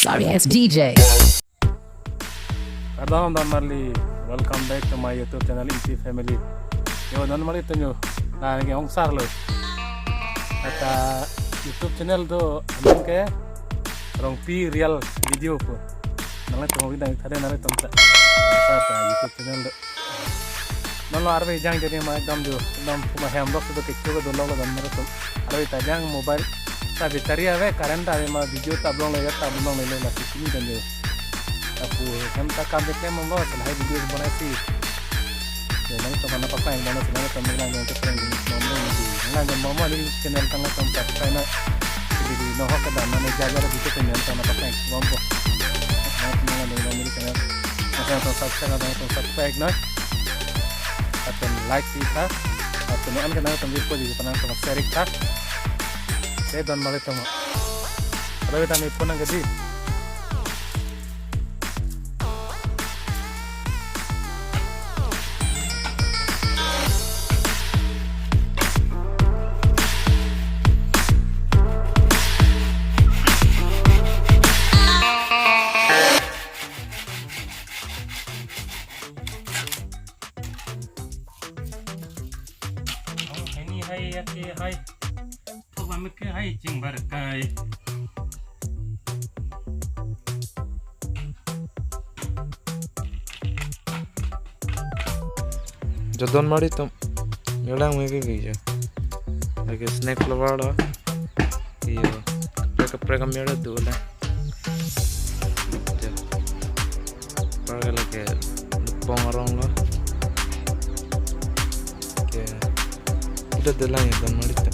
sorry ass DJ. Pardon normally welcome back to my YouTube channel Inti Family. Yo normally to nyo na ngi ong sarlo. Ata YouTube channel do anon ke rong pi real video po. Nang to ngi dang thade na tom ta. Ata YouTube channel do. Nalo arbe jang jadi ma dam do dam kuma ham box do ke chugo do logo dam mero to. Arbe ta jang mobile ta bitari ave current ave ma video ta blong le ta blong le la sini dan do. Aku hendak kami klaim membawa selai video bonasi. Jadi teman apa yang mana sebenarnya teman yang untuk trending nomor ini. Nggak mau di channel tengah tempat karena jadi noh ke dalam mana jaga video channel teman apa yang bombo. Nah teman yang di channel masa untuk subscribe atau untuk subscribe nah atau like kita atau nih kan ada tombol di kanan sama share kita. Saya dan malah teman. Kalau kita nih pun nggak di hai ake hai to bam ke hai jing bar kai जदोन मारी तो मेला में के गई लगे स्नैक लवाड़ा ये कपड़े का मेला दूला para que pongaron lo que udah de lain dan marita